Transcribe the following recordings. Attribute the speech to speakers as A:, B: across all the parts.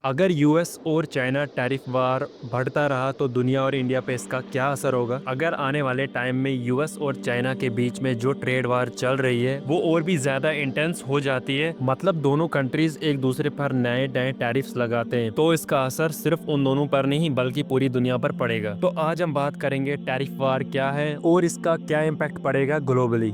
A: अगर यूएस और China tariff वार बढ़ता रहा तो दुनिया और इंडिया पे इसका क्या असर होगा? अगर आने वाले टाइम में यूएस और चाइना के बीच में जो ट्रेड वार चल रही है वो और भी ज्यादा इंटेंस हो जाती है, मतलब दोनों कंट्रीज एक दूसरे पर नए नए टैरिफ्स लगाते हैं, तो इसका असर सिर्फ उन दोनों पर नहीं बल्कि पूरी दुनिया पर पड़ेगा। तो आज हम बात करेंगे टैरिफ वार क्या है और इसका क्या इम्पैक्ट पड़ेगा ग्लोबली।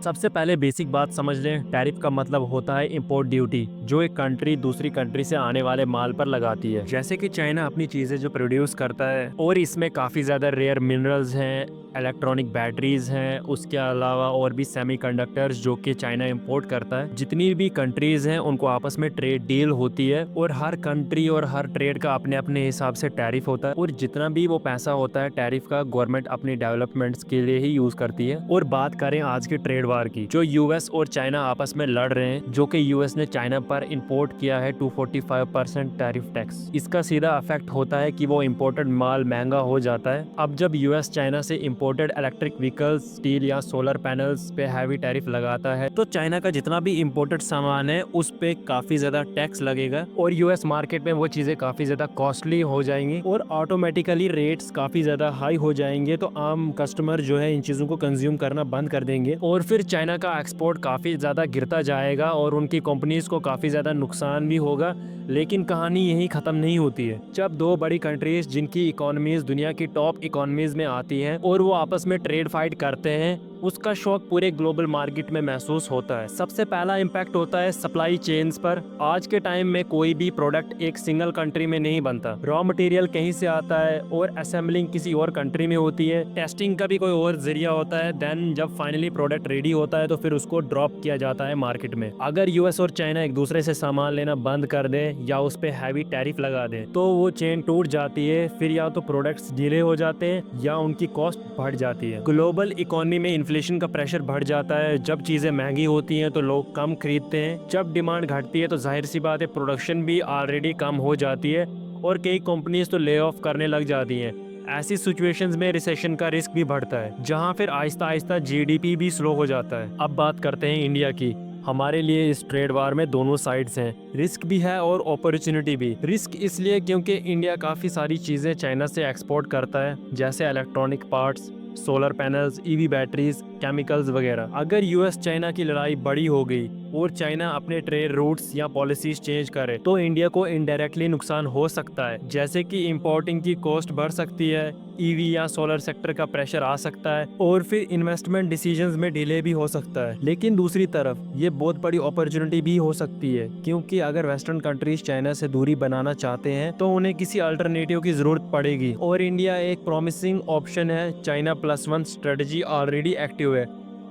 A: सबसे पहले बेसिक बात समझ लें, टैरिफ का मतलब होता है इंपोर्ट ड्यूटी, जो एक कंट्री दूसरी कंट्री से आने वाले माल पर लगाती है। जैसे कि चाइना अपनी चीजें जो प्रोड्यूस करता है और इसमें काफी ज्यादा रेयर मिनरल्स हैं, इलेक्ट्रॉनिक बैटरीज हैं, उसके अलावा और भी सेमीकंडक्टर्स जो कि चाइना इंपोर्ट करता है। जितनी भी कंट्रीज हैं उनको आपस में ट्रेड डील होती है और हर कंट्री और हर ट्रेड का अपने अपने हिसाब से टैरिफ होता है, और जितना भी वो पैसा होता है टैरिफ का गवर्नमेंट अपनी डेवलपमेंट्स के लिए ही यूज करती है। और बात करें आज की ट्रेड वार की, जो यूएस और चाइना आपस में लड़ रहे हैं, जो कि यूएस ने चाइना पर इंपोर्ट किया है 245% टैरिफ टैक्स। इसका सीधा इफेक्ट होता है कि वो इंपोर्टेड माल महंगा हो जाता है। अब जब यूएस चाइना से इंपोर्टेड इलेक्ट्रिक व्हीकल्स, स्टील या सोलर पैनल्स पे हैवी टैरिफ लगाता है, तो चाइना का जितना भी इंपोर्टेड सामान है उस पे काफी ज्यादा टैक्स लगेगा और यूएस मार्केट में वो चीजें काफी ज्यादा कॉस्टली हो जाएंगी और ऑटोमेटिकली रेट्स काफी ज्यादा हाई हो जाएंगे। तो आम कस्टमर जो है इन चीजों को कंज्यूम करना बंद कर देंगे और फिर चाइना का एक्सपोर्ट काफी ज्यादा गिरता जाएगा और उनकी कंपनीज को काफी ज्यादा नुकसान भी होगा। लेकिन कहानी यही खत्म नहीं होती है। जब दो बड़ी कंट्रीज जिनकी इकोनॉमीज दुनिया की टॉप इकोनॉमीज में आती हैं और वो आपस में ट्रेड फाइट करते हैं, उसका शॉक पूरे ग्लोबल मार्केट में महसूस होता है। सबसे पहला इम्पैक्ट होता है सप्लाई चेन्स पर। आज के टाइम में कोई भी प्रोडक्ट एक सिंगल कंट्री में नहीं बनता। रॉ मटेरियल कहीं से आता है और असेंबलिंग किसी और कंट्री में होती है, टेस्टिंग का भी कोई और जरिया होता है, देन जब फाइनली प्रोडक्ट रेडी होता है तो फिर उसको ड्रॉप किया जाता है मार्केट में। अगर यूएस और चाइना एक दूसरे से सामान लेना बंद कर दे या उस पे हैवी टैरिफ लगा दे तो वो चेन टूट जाती है। फिर या तो प्रोडक्ट्स डिले हो जाते हैं या उनकी कॉस्ट बढ़ जाती है। ग्लोबल इकोनॉमी में इन्फ्लेशन का प्रेशर बढ़ जाता है। जब चीजें महंगी होती हैं तो लोग कम खरीदते हैं। जब डिमांड घटती है तो जाहिर सी बात है प्रोडक्शन भी ऑलरेडी कम हो जाती है और कई कंपनीज तो ले ऑफ करने लग जाती हैं। ऐसी सिचुएशंस में रिसेशन का रिस्क भी बढ़ता है, जहां फिर आहिस्ता आहिस्ता जीडीपी भी स्लो हो जाता है। अब बात करते हैं इंडिया की। हमारे लिए इस ट्रेड वार में दोनों साइड्स हैं, रिस्क भी है और अपॉर्चुनिटी भी। रिस्क इसलिए क्योंकि इंडिया काफ़ी सारी चीज़ें चाइना से एक्सपोर्ट करता है, जैसे electronic parts, solar panels, EV batteries, chemicals वगैरह। अगर यूएस चाइना की लड़ाई बड़ी हो गई और चाइना अपने ट्रेड रूट्स या पॉलिसीज चेंज करे तो इंडिया को इनडायरेक्टली नुकसान हो सकता है, जैसे कि इंपोर्टिंग की कॉस्ट बढ़ सकती है, ईवी या सोलर सेक्टर का प्रेशर आ सकता है और फिर इन्वेस्टमेंट डिसीजंस में डिले भी हो सकता है। लेकिन दूसरी तरफ ये बहुत बड़ी अपॉर्चुनिटी भी हो सकती है, क्योंकि अगर वेस्टर्न कंट्रीज चाइना से दूरी बनाना चाहते हैं तो उन्हें किसी अल्टरनेटिव की जरूरत पड़ेगी और इंडिया एक प्रॉमिसिंग ऑप्शन है। China plus one strategy already active है,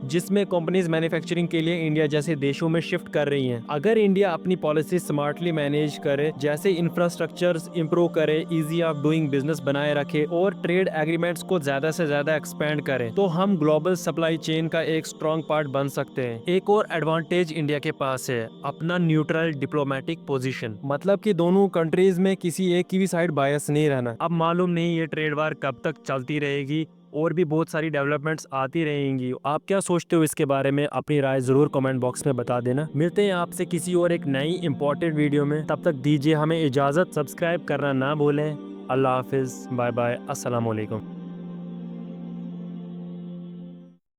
A: जिसमें कंपनीज मैन्युफैक्चरिंग के लिए इंडिया जैसे देशों में शिफ्ट कर रही हैं। अगर इंडिया अपनी पॉलिसी स्मार्टली मैनेज करे, जैसे इंफ्रास्ट्रक्चर्स इंप्रूव करे, इजी ऑफ डूइंग बिजनेस बनाए रखे और ट्रेड एग्रीमेंट्स को ज्यादा से ज्यादा एक्सपेंड करें, तो हम ग्लोबल सप्लाई चेन का एक स्ट्रॉन्ग पार्ट बन सकते हैं। एक और एडवांटेज इंडिया के पास है, अपना न्यूट्रल डिप्लोमेटिक पोजीशन, मतलब कि दोनों कंट्रीज में किसी एक की भी साइड बायस नहीं रहना। अब मालूम नहीं ये ट्रेड वार कब तक चलती रहेगी और भी बहुत सारी डेवलपमेंट्स आती रहेंगी। आप क्या सोचते हो इसके बारे में? अपनी राय जरूर कमेंट बॉक्स में बता देना। मिलते हैं आपसे किसी और एक नई इंपॉर्टेंट वीडियो में, तब तक दीजिए हमें इजाजत। सब्सक्राइब करना ना भूलें। अल्लाह हाफिज, बाय बाय, अस्सलाम वालेकुम।